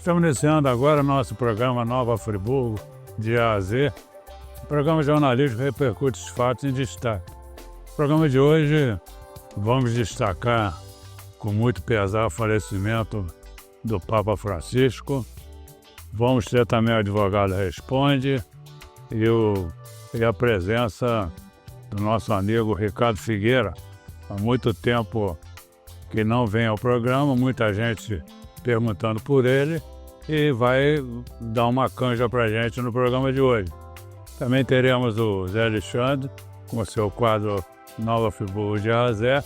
Estamos iniciando agora nosso programa Nova Friburgo, de A a Z. O programa jornalístico repercute os fatos em destaque. No programa de hoje, vamos destacar com muito pesar o falecimento do Papa Francisco. Vamos ter também o Advogado Responde e a presença do nosso amigo Ricardo Figueira. Há muito tempo que não vem ao programa, muita gente perguntando por ele e vai dar uma canja para a gente no programa de hoje. Também teremos o Zé Alexandre com o seu quadro Nova Friburgo de A a Z,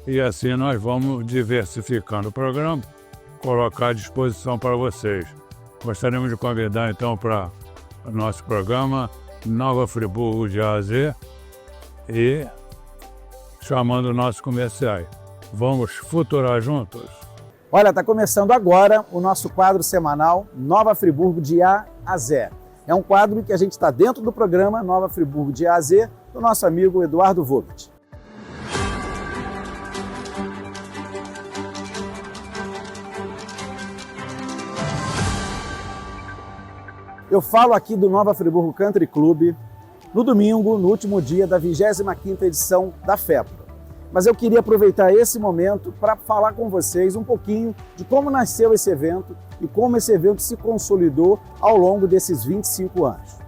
e assim nós vamos diversificando o programa, colocar à disposição para vocês. Gostaríamos de convidar então para o nosso programa Nova Friburgo de A a Z e chamando nossos comerciais. Vamos futurar juntos? Olha, está começando agora o nosso quadro semanal Nova Friburgo de A a Z. É um quadro que a gente está dentro do programa Nova Friburgo de A a Z, do nosso amigo Eduardo Vogt. Eu falo aqui do Nova Friburgo Country Club no domingo, no último dia da 25ª edição da FEPRO. Mas eu queria aproveitar esse momento para falar com vocês um pouquinho de como nasceu esse evento e como esse evento se consolidou ao longo desses 25 anos.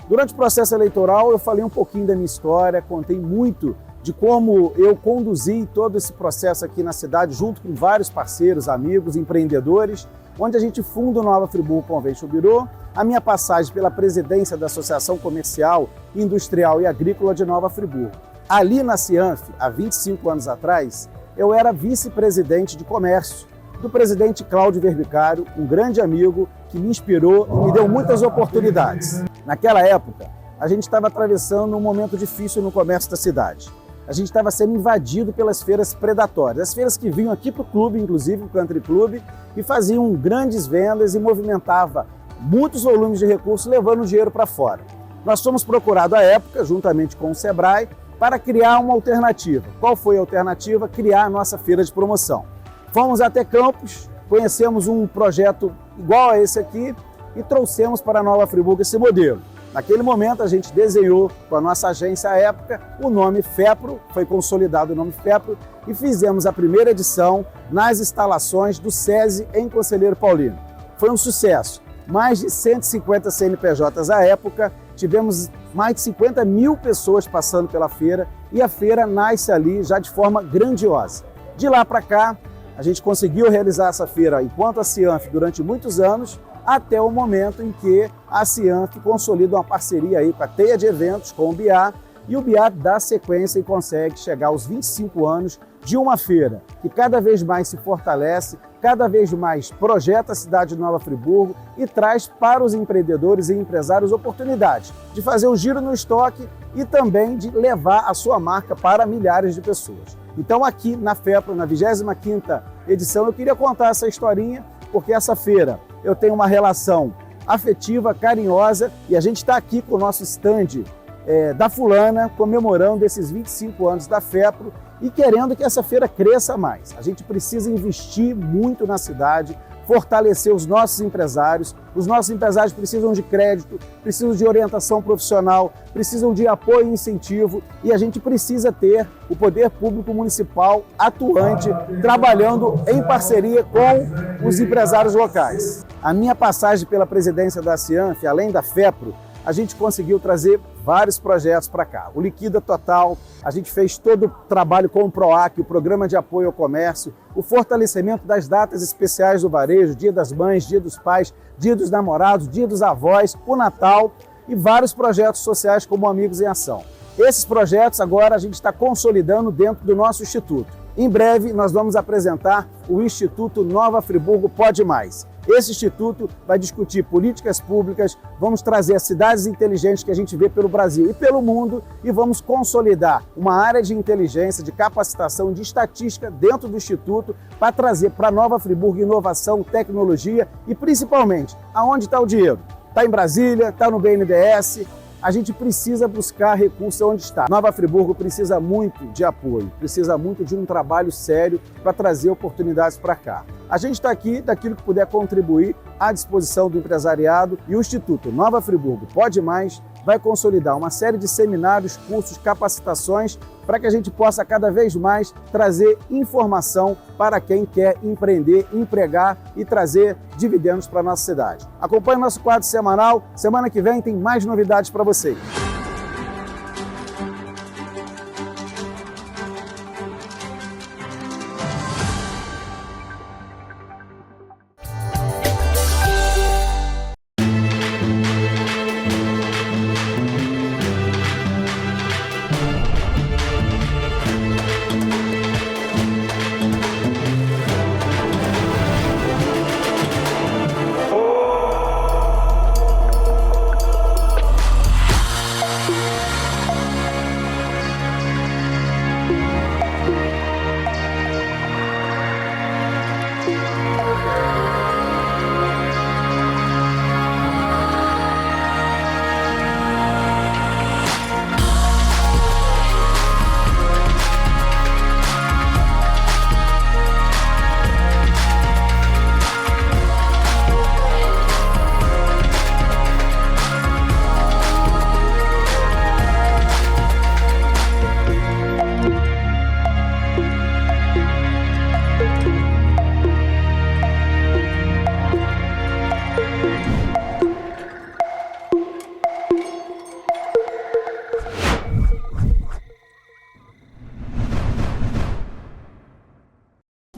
Durante o processo eleitoral eu falei um pouquinho da minha história, contei muito de como eu conduzi todo esse processo aqui na cidade junto com vários parceiros, amigos, empreendedores, onde a gente funda o Nova Friburgo Convention Bureau, a minha passagem pela presidência da Associação Comercial, Industrial e Agrícola de Nova Friburgo. Ali na Cianf, há 25 anos atrás, eu era vice-presidente de comércio do presidente Cláudio Verbicário, um grande amigo que me inspirou e me deu muitas oportunidades. Naquela época, a gente estava atravessando um momento difícil no comércio da cidade. A gente estava sendo invadido pelas feiras predatórias, as feiras que vinham aqui para o clube, inclusive o Country Club, e faziam grandes vendas e movimentavam muitos volumes de recursos, levando o dinheiro para fora. Nós fomos procurados à época, juntamente com o Sebrae, para criar uma alternativa. Qual foi a alternativa? Criar a nossa feira de promoção. Fomos até Campos, conhecemos um projeto igual a esse aqui e trouxemos para a Nova Friburgo esse modelo. Naquele momento a gente desenhou com a nossa agência à época o nome FEPRO, foi consolidado o nome FEPRO e fizemos a primeira edição nas instalações do SESI em Conselheiro Paulino. Foi um sucesso. Mais de 150 CNPJs à época, tivemos mais de 50 mil pessoas passando pela feira e a feira nasce ali já de forma grandiosa. De lá para cá, a gente conseguiu realizar essa feira enquanto a Cianf durante muitos anos, até o momento em que a Cianf consolida uma parceria aí com a Teia de Eventos, com o BIA, e o BIA dá sequência e consegue chegar aos 25 anos de uma feira que cada vez mais se fortalece, cada vez mais projeta a cidade de Nova Friburgo e traz para os empreendedores e empresários oportunidades de fazer o giro no estoque e também de levar a sua marca para milhares de pessoas. Então aqui na FEPRO, na 25ª edição, eu queria contar essa historinha, porque essa feira eu tenho uma relação afetiva, carinhosa, e a gente está aqui com o nosso stand da Fulana, comemorando esses 25 anos da FEPRO e querendo que essa feira cresça mais. A gente precisa investir muito na cidade, fortalecer os nossos empresários precisam de crédito, precisam de orientação profissional, precisam de apoio e incentivo, e a gente precisa ter o poder público municipal atuante, trabalhando em parceria com os empresários locais. A minha passagem pela presidência da Cianf, além da FEPRO, a gente conseguiu trazer vários projetos para cá. O Liquida Total, a gente fez todo o trabalho com o PROAC, o Programa de Apoio ao Comércio, o fortalecimento das datas especiais do varejo, Dia das Mães, Dia dos Pais, Dia dos Namorados, Dia dos Avós, o Natal e vários projetos sociais como Amigos em Ação. Esses projetos agora a gente está consolidando dentro do nosso instituto. Em breve nós vamos apresentar o Instituto Nova Friburgo Pode Mais. Esse instituto vai discutir políticas públicas, vamos trazer as cidades inteligentes que a gente vê pelo Brasil e pelo mundo e vamos consolidar uma área de inteligência, de capacitação, de estatística dentro do instituto para trazer para Nova Friburgo inovação, tecnologia e principalmente, aonde está o dinheiro? Está em Brasília, está no BNDES, a gente precisa buscar recurso onde está. Nova Friburgo precisa muito de apoio, precisa muito de um trabalho sério para trazer oportunidades para cá. A gente está aqui, daquilo que puder contribuir, à disposição do empresariado, e o Instituto Nova Friburgo Pode Mais vai consolidar uma série de seminários, cursos, capacitações para que a gente possa cada vez mais trazer informação para quem quer empreender, empregar e trazer dividendos para a nossa cidade. Acompanhe o nosso quadro semanal. Semana que vem tem mais novidades para vocês.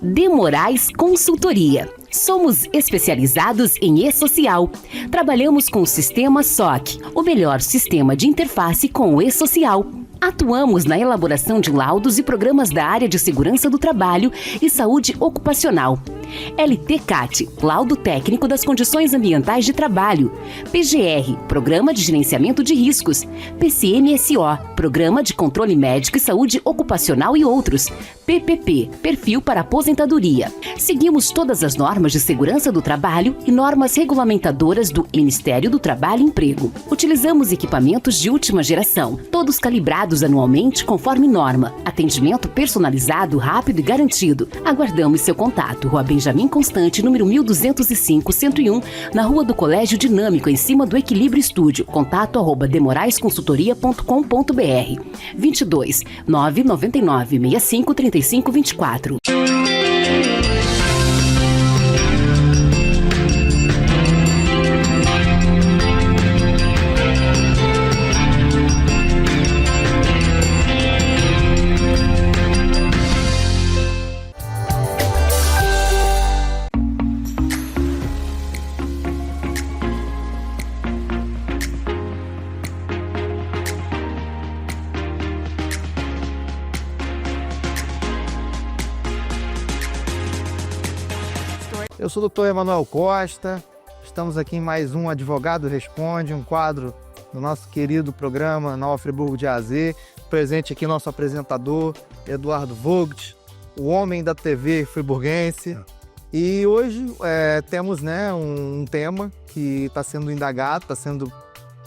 De Moraes Consultoria. Somos especializados em e-social. Trabalhamos com o sistema SOC, o melhor sistema de interface com o e-social. Atuamos na elaboração de laudos e programas da área de segurança do trabalho e saúde ocupacional. LTCAT, Laudo Técnico das Condições Ambientais de Trabalho. PGR, Programa de Gerenciamento de Riscos. PCMSO, Programa de Controle Médico e Saúde Ocupacional e outros. PPP, Perfil para Aposentadoria. Seguimos todas as normas de segurança do trabalho e normas regulamentadoras do Ministério do Trabalho e Emprego. Utilizamos equipamentos de última geração, todos calibrados anualmente conforme norma. Atendimento personalizado, rápido e garantido. Aguardamos seu contato. Rua Benjamin Constante, número 1205-101, na Rua do Colégio Dinâmico, em cima do Equilíbrio Estúdio. Contato @demoraesconsultoria.com.br 22 999 65 35 24. Eu sou o Dr. Emanuel Costa, estamos aqui em mais um Advogado Responde, um quadro do nosso querido programa Nova Friburgo de A a Z. Presente aqui nosso apresentador, Eduardo Vogt, o homem da TV friburguense. E hoje temos um tema que está sendo indagado, está sendo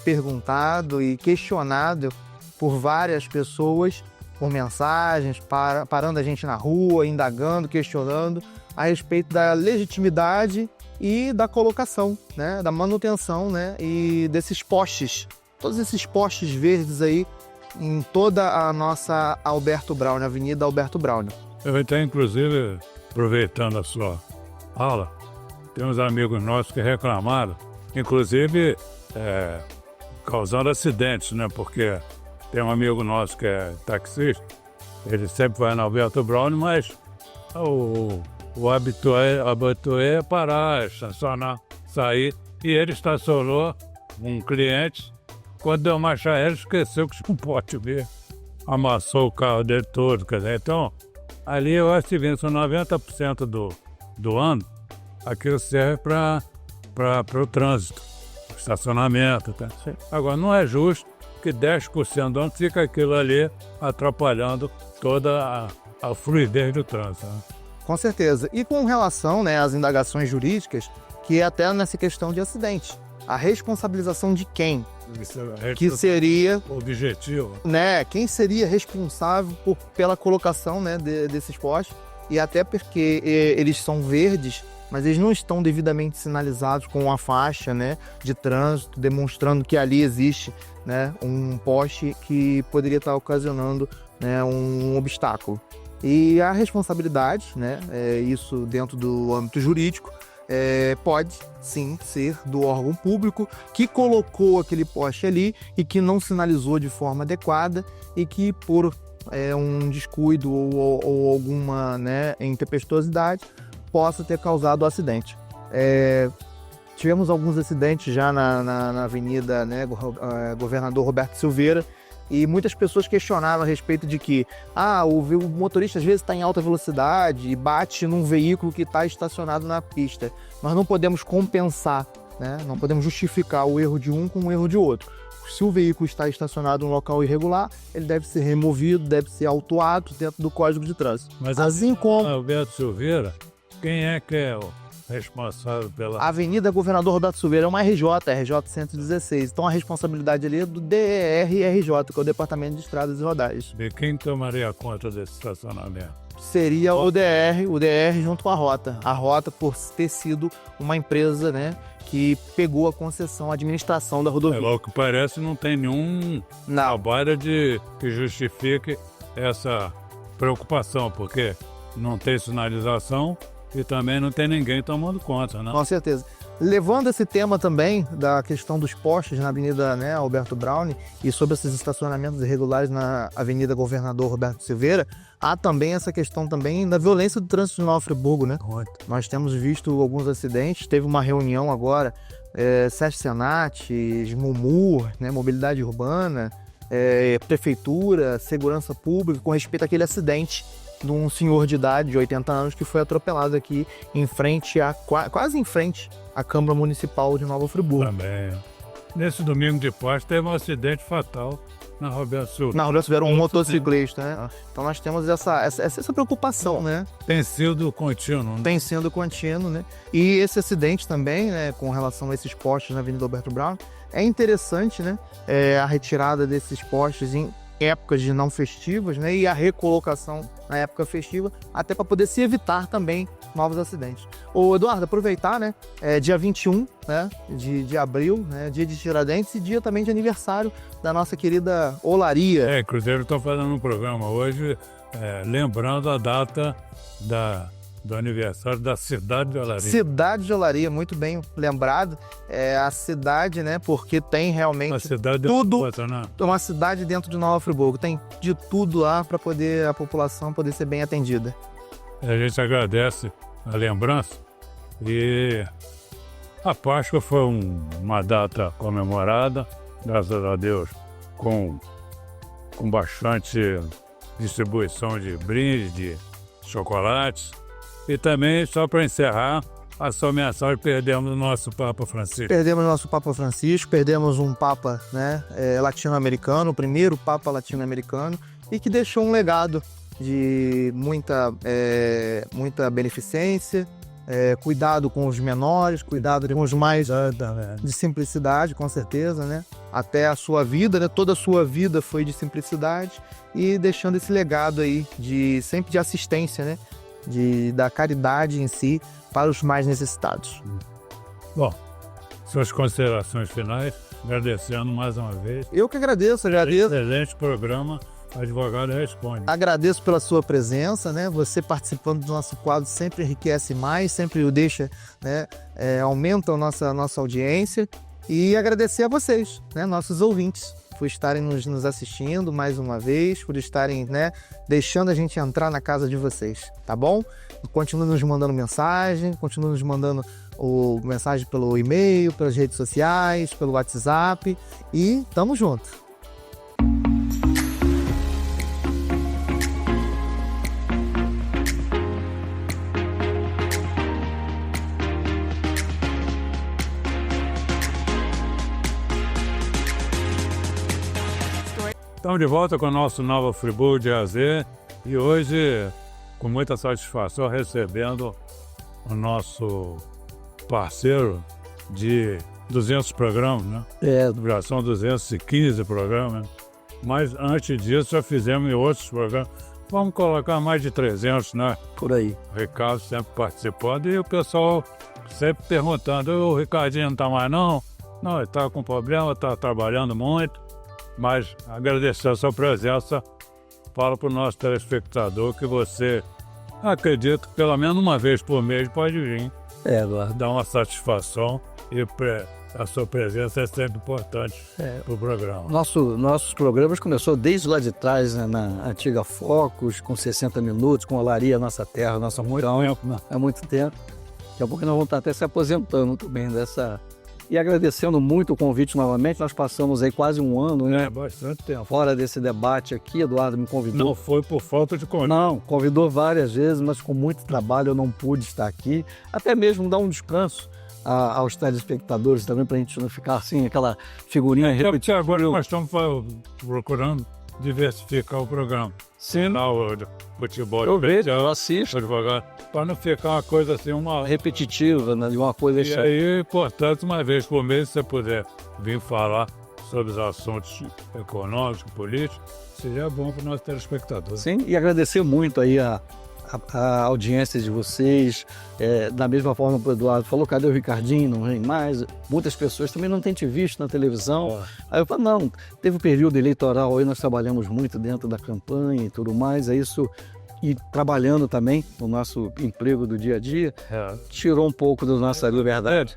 perguntado e questionado por várias pessoas, por mensagens, parando a gente na rua, indagando, questionando a respeito da legitimidade e da colocação, da manutenção, e desses postes, todos esses postes verdes aí em toda a nossa Alberto Braunio, Avenida Alberto Braunio. Eu até, inclusive, aproveitando a sua aula, tem uns amigos nossos que reclamaram, inclusive causando acidentes, Porque tem um amigo nosso que é taxista, ele sempre vai na Alberto Braunio, mas o habitué é parar, estacionar, sair. E ele estacionou um cliente. Quando deu marcha aérea, esqueceu que tinha um pote mesmo. Amassou o carro dele todo. Então, ali eu acho que são 90% do ano, aquilo serve para o trânsito, estacionamento. Tá? Agora, não é justo que 10% do ano fica aquilo ali atrapalhando toda a fluidez do trânsito. Com certeza. E com relação às indagações jurídicas, que é até nessa questão de acidente. a responsabilização de quem? Isso é Que seria, objetivo. né, quem seria responsável pela colocação, né, desses postes, e até porque eles são verdes, mas eles não estão devidamente sinalizados com a faixa, né, de trânsito, demonstrando que ali existe, né, um poste que poderia estar ocasionando, né, um obstáculo. E a responsabilidade, né, isso dentro do âmbito jurídico, pode sim ser do órgão público que colocou aquele poste ali e que não sinalizou de forma adequada e que por um descuido ou alguma, né, intempestividade possa ter causado o acidente. Tivemos alguns acidentes já na avenida, né, Governador Roberto Silveira, e muitas pessoas questionavam a respeito de que o motorista às vezes está em alta velocidade e bate num veículo que está estacionado na pista. Nós não podemos compensar, né? Não podemos justificar o erro de um com o erro de outro. Se o veículo está estacionado em um local irregular, ele deve ser removido, deve ser autuado dentro do Código de Trânsito. Mas assim como Alberto Silveira, quem é que é o responsável pela... a Avenida Governador Roberto Silveira é uma RJ 116. Então a responsabilidade ali é do DER-RJ, que é o Departamento de Estradas e Rodagens. De quem tomaria conta desse estacionamento? Seria o DR junto com a Rota por ter sido uma empresa, né, que pegou a concessão, a administração da rodovia. Ao que parece, não tem nenhum trabalho que justifique essa preocupação, porque não tem sinalização e também não tem ninguém tomando conta, né? Com certeza. Levando esse tema também da questão dos postes na Avenida, né, Alberto Braune e sobre esses estacionamentos irregulares na Avenida Governador Roberto Silveira, há também essa questão também da violência do trânsito de Nova Friburgo, né? Nós temos visto alguns acidentes, teve uma reunião agora, SESC Senat, SMUMUR, né, Mobilidade Urbana, Prefeitura, Segurança Pública, com respeito àquele acidente de um senhor de idade de 80 anos que foi atropelado aqui em frente quase em frente à Câmara Municipal de Nova Friburgo. Também. Nesse domingo de Páscoa teve um acidente fatal na Roberto Silveira. Na Roberto Silveira, um motociclista, né? Então nós temos essa preocupação, né? Tem sido contínuo. Tem sendo contínuo, né? E esse acidente também, né, com relação a esses postes na Avenida Alberto Braune, é interessante, né? A retirada desses postes em épocas de não festivas, né, e a recolocação na época festiva, até para poder se evitar também novos acidentes. Ô Eduardo, aproveitar, né, dia 21, né, de abril, né, dia de Tiradentes e dia também de aniversário da nossa querida Olaria. Cruzeiro está fazendo um programa hoje, lembrando a data do aniversário da cidade de Olaria. Cidade de Olaria, muito bem lembrado. A cidade, né, porque tem realmente uma cidade tudo, né? Uma cidade dentro de Nova Friburgo, tem de tudo lá para poder a população poder ser bem atendida. A gente agradece a lembrança e a Páscoa foi uma data comemorada, graças a Deus, com bastante distribuição de brindes, de chocolates. E também, só para encerrar, a sua mensagem, perdemos o nosso Papa Francisco. Perdemos o nosso Papa Francisco, perdemos um Papa, né, latino-americano, o primeiro Papa latino-americano, e que deixou um legado de muita beneficência, cuidado com os menores, cuidado com os mais de simplicidade, com certeza, né? Até a sua vida, né? Toda a sua vida foi de simplicidade e deixando esse legado aí sempre de assistência, né? Da caridade em si para os mais necessitados. Bom, suas considerações finais, agradecendo mais uma vez. Eu que agradeço. Excelente programa, Advogado Responde. Agradeço pela sua presença, né? Você participando do nosso quadro sempre enriquece mais, sempre o deixa, né? Aumenta a nossa audiência. E agradecer a vocês, né? Nossos ouvintes, por estarem nos assistindo mais uma vez, por estarem, né, deixando a gente entrar na casa de vocês, tá bom? Continue nos mandando mensagem, continue nos mandando mensagem pelo e-mail, pelas redes sociais, pelo WhatsApp e tamo junto. Estamos de volta com o nosso Nova Friburgo de AZ e hoje, com muita satisfação, recebendo o nosso parceiro de 200 programas, né? Já são 215 programas. Mas antes disso já fizemos em outros programas. Vamos colocar mais de 300, né? Por aí. O Ricardo sempre participando e o pessoal sempre perguntando: o Ricardinho não tá mais não? Não, ele tá com problema, tá trabalhando muito. Mas agradecer a sua presença. Fala para o nosso telespectador que você acredita que pelo menos uma vez por mês pode vir. Eduardo. Dar uma satisfação e a sua presença é sempre importante para o programa. Nossos programas começou desde lá de trás, né, na antiga Focus, com 60 minutos, com Olaria, Nossa Terra, Nossa Mulher, há muito tempo. Daqui a pouco nós vamos estar até se aposentando também dessa... E agradecendo muito o convite novamente, nós passamos aí quase um ano, né? Bastante tempo. Fora desse debate aqui, Eduardo me convidou. Não foi por falta de convite. Não, convidou várias vezes, mas com muito trabalho eu não pude estar aqui. Até mesmo dar um descanso aos telespectadores também, para a gente não ficar assim, aquela figurinha Porque repetida. agora nós estamos procurando diversificar o programa. Sim, O de futebol, eu vejo, eu assisto. para não ficar uma coisa assim, Repetitiva, né, de uma coisa... E aí é importante, uma vez por mês, se você puder vir falar sobre os assuntos econômicos, políticos, seria bom para o nosso telespectador. Sim, e agradecer muito aí a audiência de vocês. Da mesma forma que o Eduardo falou, cadê o Ricardinho? Não vem mais. Muitas pessoas também não têm te visto na televisão. Aí eu falo, não, teve o período eleitoral aí, nós trabalhamos muito dentro da campanha e tudo mais, é isso. E trabalhando também no nosso emprego do dia a dia, tirou um pouco da nossa liberdade.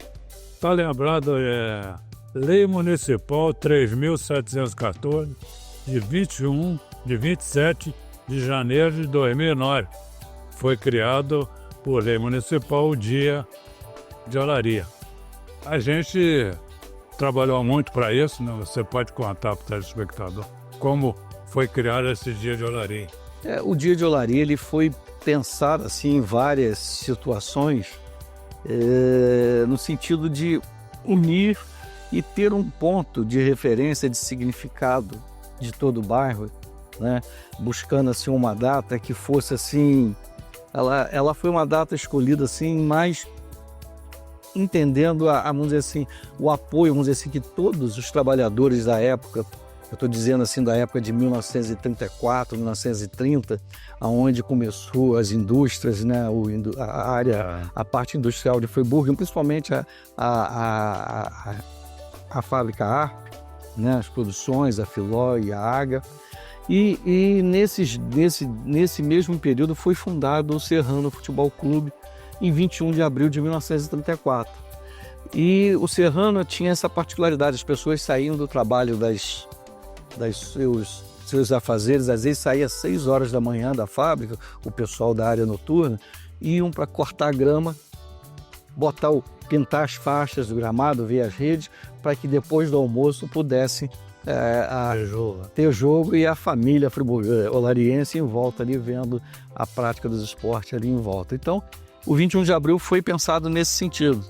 Está lembrado, Lei Municipal 3.714, de 27 de janeiro de 2009. Foi criado por lei municipal o Dia de Olaria. A gente trabalhou muito para isso, né? Você pode contar para o telespectador como foi criado esse Dia de Olaria. O Dia de Olaria ele foi pensado assim, em várias situações, no sentido de unir e ter um ponto de referência, de significado de todo o bairro, né? Buscando assim, uma data que fosse assim... Ela foi uma data escolhida assim, mais entendendo, vamos dizer assim, o apoio, vamos dizer assim, que todos os trabalhadores da época, eu estou dizendo assim, da época de 1934, 1930, aonde começou as indústrias, né, a parte industrial de Friburgo, principalmente a fábrica ARP, né, as produções, a Filó e a AGA. E nesse mesmo período foi fundado o Serrano Futebol Clube, em 21 de abril de 1934. E o Serrano tinha essa particularidade, as pessoas saíam do trabalho das seus afazeres, às vezes saía às 6 horas da manhã da fábrica, o pessoal da área noturna, iam para cortar grama, pintar as faixas do gramado, ver as redes, para que depois do almoço pudesse ter jogo e a família olariense em volta ali, vendo a prática dos esportes ali em volta. Então, o 21 de abril foi pensado nesse sentido.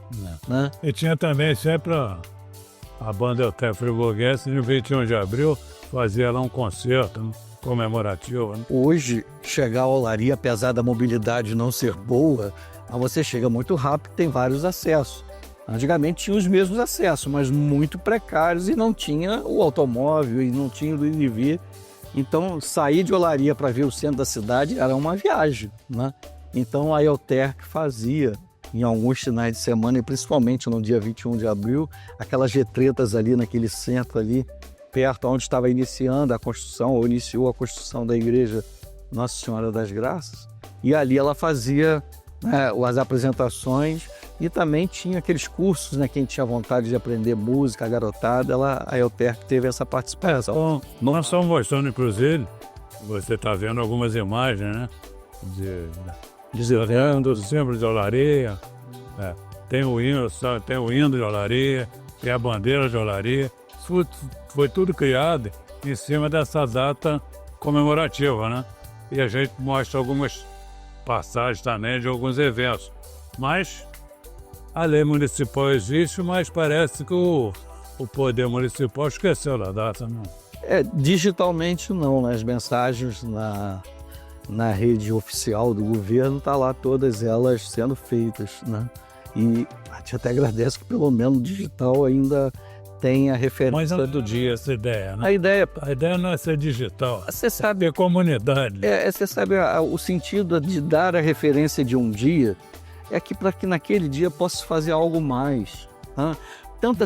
Né? E tinha também sempre a banda Elté Friburguense, no 21 de abril, fazia lá um concerto comemorativo. Né? Hoje, chegar à Olaria, apesar da mobilidade não ser boa, você chega muito rápido, tem vários acessos. Antigamente tinha os mesmos acessos, mas muito precários, e não tinha o automóvel, e não tinha o ir. Então, sair de Olaria para ver o centro da cidade era uma viagem, né? Então, a Elterc fazia, em alguns finais de semana, e principalmente no dia 21 de abril, aquelas retretas ali naquele centro ali, perto onde estava iniciando a construção, ou iniciou a construção da igreja Nossa Senhora das Graças. E ali ela fazia as apresentações, e também tinha aqueles cursos, né? Quem tinha vontade de aprender música, a garotada, a Elterc teve essa participação. Então, nós estamos mostrando, inclusive, você está vendo algumas imagens, né? Do símbolo de Olaria, tem o hino de Olaria, tem a bandeira de Olaria. Foi tudo criado em cima dessa data comemorativa, né? E a gente mostra algumas passagens também de alguns eventos. Mas a lei municipal existe, mas parece que o poder municipal esqueceu da data, não? Digitalmente não, né? As mensagens na rede oficial do governo, tá lá todas elas sendo feitas, né? E a gente até agradece que pelo menos o digital ainda tem a referência. Mas não é do dia essa ideia, né? A ideia não é ser digital, você sabe, é comunidade. você sabe o sentido de dar a referência de um dia é que para que naquele dia possa fazer algo mais. Né?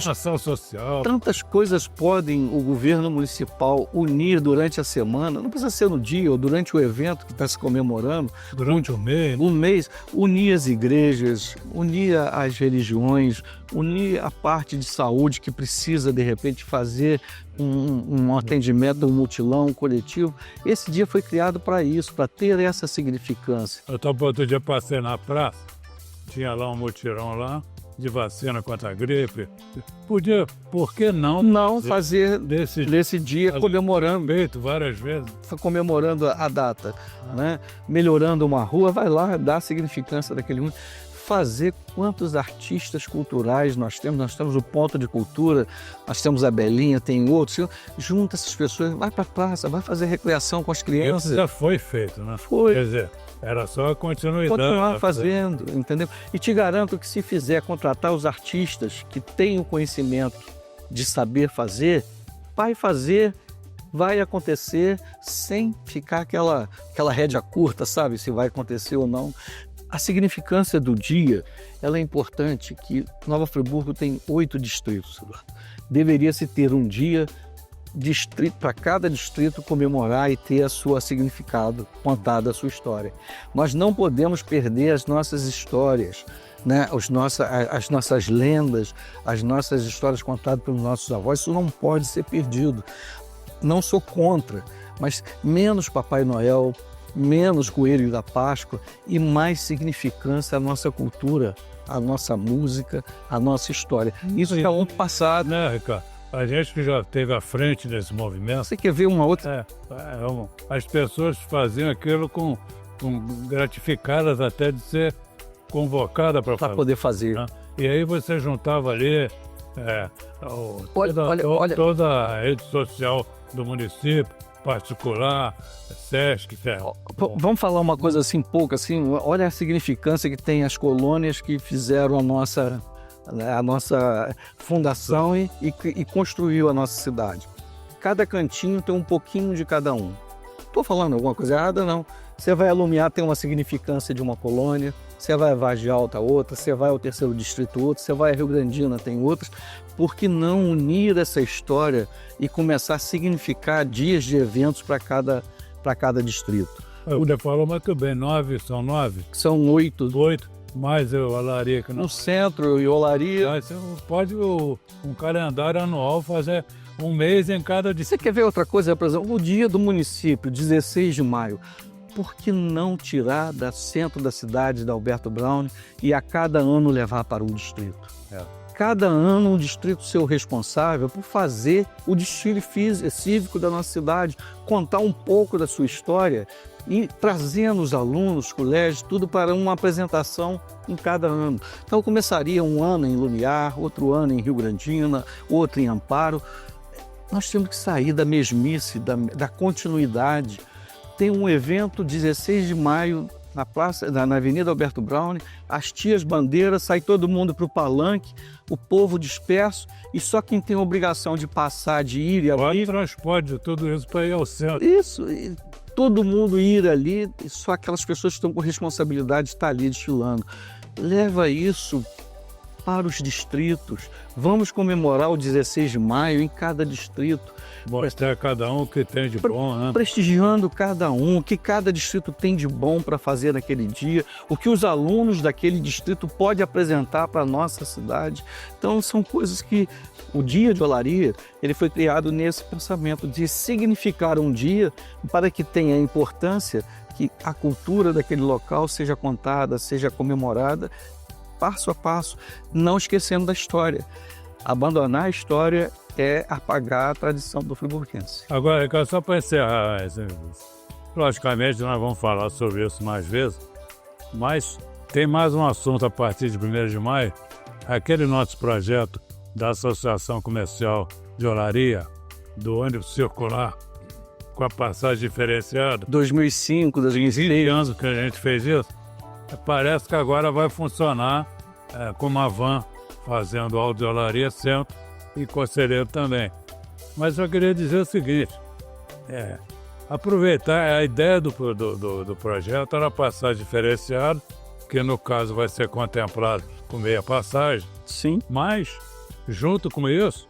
Ação social. Tantas coisas podem o governo municipal unir durante a semana, não precisa ser no dia ou durante o evento que está se comemorando. Durante um mês. Um mês, unir as igrejas, unir as religiões, unir a parte de saúde que precisa, de repente, fazer um atendimento, um mutilão, um coletivo. Esse dia foi criado para isso, para ter essa significância. Eu estava outro dia passei na praça, tinha lá um mutirão lá, de vacina contra a gripe. Podia, por que não fazer desse dia comemorando, feito várias vezes, comemorando a data, né? Melhorando uma rua, vai lá, dá a significância daquele mundo. Fazer quantos artistas culturais nós temos o Ponto de Cultura, nós temos a Belinha, tem outros, junta essas pessoas, vai para a praça, vai fazer recreação com as crianças. Isso já foi feito, né? Foi. Quer dizer, era só continuidade. Continuar fazendo, entendeu? E te garanto que se fizer contratar os artistas que têm o conhecimento de saber fazer, vai fazer, vai acontecer sem ficar aquela rédea curta, sabe? Se vai acontecer ou não. A significância do dia, ela é importante, que Nova Friburgo tem 8 distritos. Deveria-se ter um dia distrito para cada distrito comemorar e ter a sua significado, contada a sua história. Nós não podemos perder as nossas histórias, né? As nossas lendas, as nossas histórias contadas pelos nossos avós, isso não pode ser perdido. Não sou contra, mas menos Papai Noel, menos Coelho da Páscoa e mais significância à nossa cultura, à nossa música, à nossa história. Isso é um passado, né, Ricardo? A gente que já esteve à frente desse movimento. Você quer ver uma outra? As pessoas faziam aquilo com gratificadas até de ser convocada para poder fazer. Né? E aí você juntava ali toda a rede social do município, particular, SESC. Vamos falar uma coisa assim, pouco assim, olha a significância que tem as colônias que fizeram a nossa fundação e construiu a nossa cidade. Cada cantinho tem um pouquinho de cada um. Estou falando alguma coisa errada? Não. Você vai Alumiar, tem uma significância de uma colônia, você vai a Vargem Alta, outra, você vai ao Terceiro Distrito, outra, você vai a Rio Grandina, tem outras. Por que não unir essa história e começar a significar dias de eventos para cada distrito? Você falou muito bem, 9, são 9? São 8. 8. Mais eu Olaria que não. No centro e Olaria. Você pode um calendário anual fazer um mês em cada distrito. Você quer ver outra coisa, por exemplo, o dia do município, 16 de maio. Por que não tirar do centro da cidade, da Alberto Brown, e a cada ano levar para um distrito? Cada ano um distrito ser o responsável por fazer o desfile cívico da nossa cidade, contar um pouco da sua história e trazendo os alunos, os colégios, tudo para uma apresentação em cada ano. Então começaria um ano em Lumiar, outro ano em Rio Grandina, outro em Amparo. Nós temos que sair da mesmice, da continuidade. Tem um evento 16 de maio na praça, na Avenida Alberto Brown, as tias bandeiras, sai todo mundo para o palanque, o povo disperso, e só quem tem a obrigação de passar, de ir e ali... transporte tudo isso para ir ao centro. Isso, todo mundo ir ali, e só aquelas pessoas que estão com responsabilidade de estar ali desfilando. Leva isso para os distritos. Vamos comemorar o 16 de maio em cada distrito. Mostrar cada um o que tem de bom, né? Prestigiando cada um, o que cada distrito tem de bom para fazer naquele dia, o que os alunos daquele distrito podem apresentar para a nossa cidade. Então, são coisas que o Dia de Olaria, ele foi criado nesse pensamento de significar um dia para que tenha importância, que a cultura daquele local seja contada, seja comemorada, passo a passo, não esquecendo da história. Abandonar a história é apagar a tradição do friburguense. Agora, só para encerrar, logicamente nós vamos falar sobre isso mais vezes, mas tem mais um assunto a partir de 1º de maio, aquele nosso projeto da Associação Comercial de Olaria, do ônibus circular, com a passagem diferenciada. 2005, 2006 anos que a gente fez isso. Parece que agora vai funcionar com uma van fazendo audiolaria sempre e conselheiro também. Mas eu queria dizer o seguinte, aproveitar a ideia do projeto era passar diferenciado, que no caso vai ser contemplado com meia passagem, Sim. mas, junto com isso,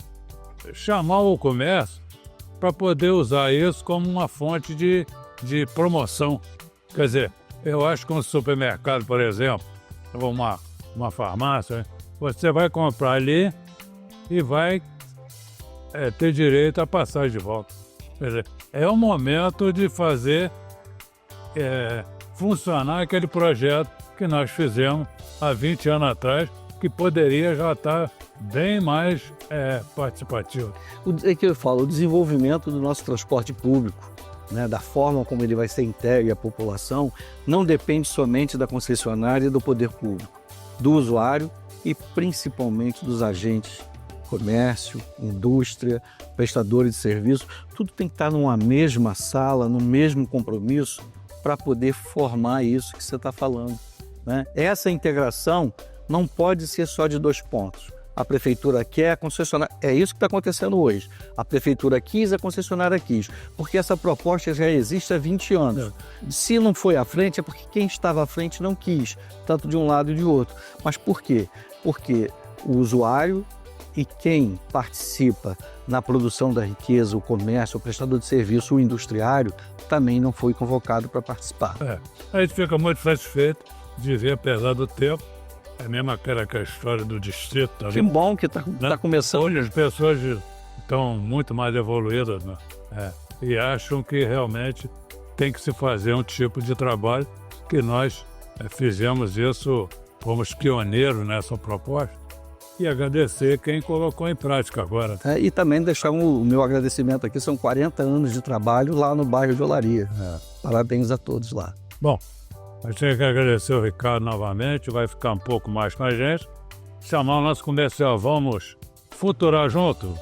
chamar o comércio para poder usar isso como uma fonte de promoção. Quer dizer, eu acho que um supermercado, por exemplo, ou uma farmácia, você vai comprar ali e vai ter direito a passagem de volta. Quer dizer, é o momento de fazer funcionar aquele projeto que nós fizemos há 20 anos atrás, que poderia já estar bem mais participativo. É que eu falo, o desenvolvimento do nosso transporte público, né, da forma como ele vai ser entregue à população, não depende somente da concessionária e do poder público, do usuário e principalmente dos agentes, comércio, indústria, prestadores de serviço, tudo tem que estar numa mesma sala, no mesmo compromisso para poder formar isso que você está falando, né? Essa integração não pode ser só de dois pontos. A prefeitura quer, a concessionária... É isso que está acontecendo hoje. A prefeitura quis, a concessionária quis. Porque essa proposta já existe há 20 anos. Se não foi à frente, é porque quem estava à frente não quis, tanto de um lado e de outro. Mas por quê? Porque o usuário e quem participa na produção da riqueza, o comércio, o prestador de serviço, o industriário, também não foi convocado para participar. A gente fica muito satisfeito de ver, apesar do tempo, é mesmo aquela história do distrito. Tá, que bom que está começando. Hoje as pessoas estão muito mais evoluídas, né? E acham que realmente tem que se fazer um tipo de trabalho que nós fizemos isso, fomos pioneiros nessa proposta, e agradecer quem colocou em prática agora. E também deixar o meu agradecimento aqui, são 40 anos de trabalho lá no bairro de Olaria. Parabéns a todos lá. Bom, a gente tem que agradecer o Ricardo novamente, vai ficar um pouco mais com a gente. Chamar o nosso comercial, vamos futurar junto?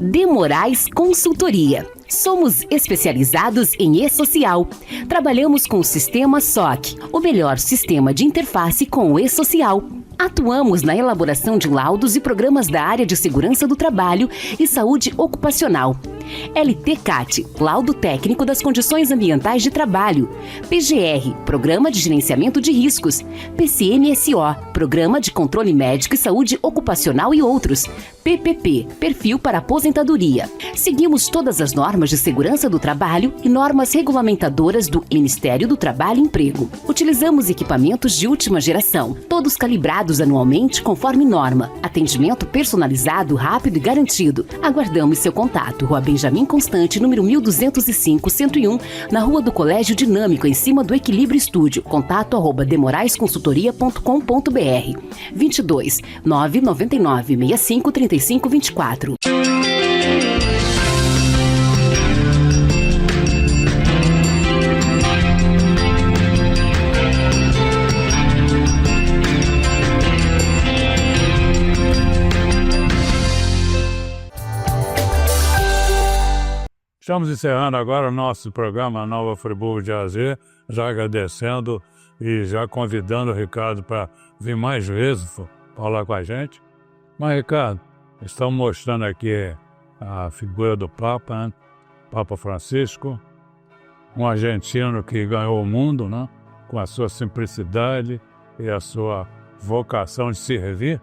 De Moraes Consultoria. Somos especializados em e-social. Trabalhamos com o sistema SOC, o melhor sistema de interface com o e-social. Atuamos na elaboração de laudos e programas da área de segurança do trabalho e saúde ocupacional. LTCAT, laudo técnico das condições ambientais de trabalho. PGR, programa de gerenciamento de riscos. PCMSO, programa de controle médico e saúde ocupacional e outros. PPP, perfil para aposentadoria. Seguimos todas as normas de segurança do trabalho e normas regulamentadoras do Ministério do Trabalho e Emprego. Utilizamos equipamentos de última geração, todos calibrados anualmente conforme norma. Atendimento personalizado, rápido e garantido. Aguardamos seu contato. Rua Benjamin Constante, número 1205, 101, na Rua do Colégio Dinâmico, em cima do Equilíbrio Estúdio. Contato @demoraesconsultoria.com.br 22 999 65 35 24. Estamos encerrando agora o nosso programa Nova Friburgo de AZ, já agradecendo e já convidando o Ricardo para vir mais vezes falar com a gente. Mas, Ricardo, Estamos mostrando aqui a figura do Papa, né? Papa Francisco, um argentino que ganhou o mundo, né? Com a sua simplicidade e a sua vocação de servir.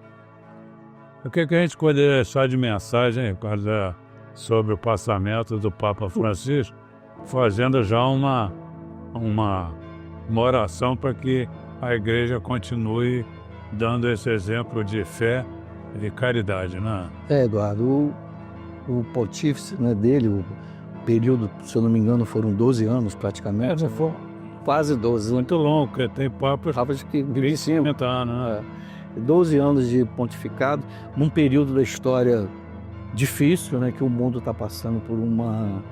O que a gente poderia deixar de mensagem, Ricardo, sobre o passamento do Papa Francisco, fazendo já uma oração para que a igreja continue dando esse exemplo de fé e de caridade, né? Eduardo, o pontífice, né, dele, o período, se eu não me engano, foram 12 anos praticamente. Foi Quase 12. muito longo, porque tem papas Papas que 50 anos, né? 12 anos de pontificado, num período da história difícil, né, que o mundo está passando por uma...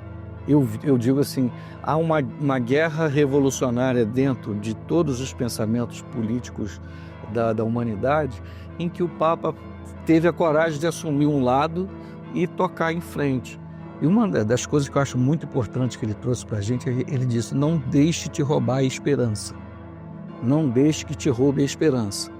Eu digo assim, há uma guerra revolucionária dentro de todos os pensamentos políticos da humanidade, em que o Papa teve a coragem de assumir um lado e tocar em frente. E uma das coisas que eu acho muito importante que ele trouxe para a gente, ele disse: não deixe te roubar a esperança. Não deixe que te roube a esperança.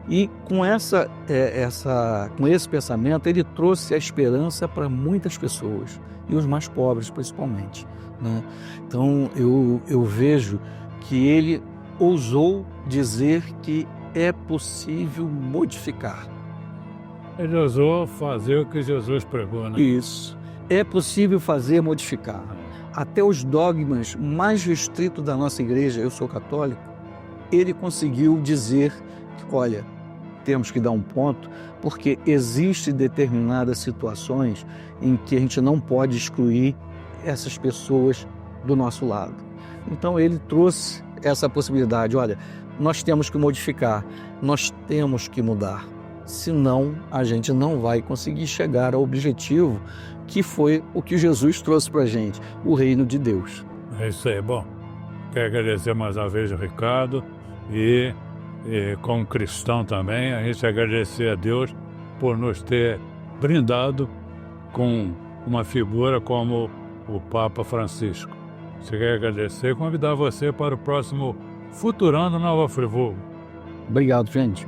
E com esse pensamento, ele trouxe a esperança para muitas pessoas, e os mais pobres principalmente, né? Então eu vejo que ele ousou dizer que é possível modificar. Ele ousou fazer o que Jesus pregou, né? Isso. É possível modificar. Até os dogmas mais restritos da nossa igreja, eu sou católico, ele conseguiu dizer que, olha, temos que dar um ponto, porque existem determinadas situações em que a gente não pode excluir essas pessoas do nosso lado. Então ele trouxe essa possibilidade: olha, nós temos que modificar, nós temos que mudar, senão a gente não vai conseguir chegar ao objetivo que foi o que Jesus trouxe para a gente, o reino de Deus. É isso aí. Bom, quero agradecer mais uma vez o Ricardo e como cristão também, a gente agradecer a Deus por nos ter brindado com uma figura como o Papa Francisco. Você quer agradecer e convidar você para o próximo Futurando Nova Friburgo. Obrigado, gente.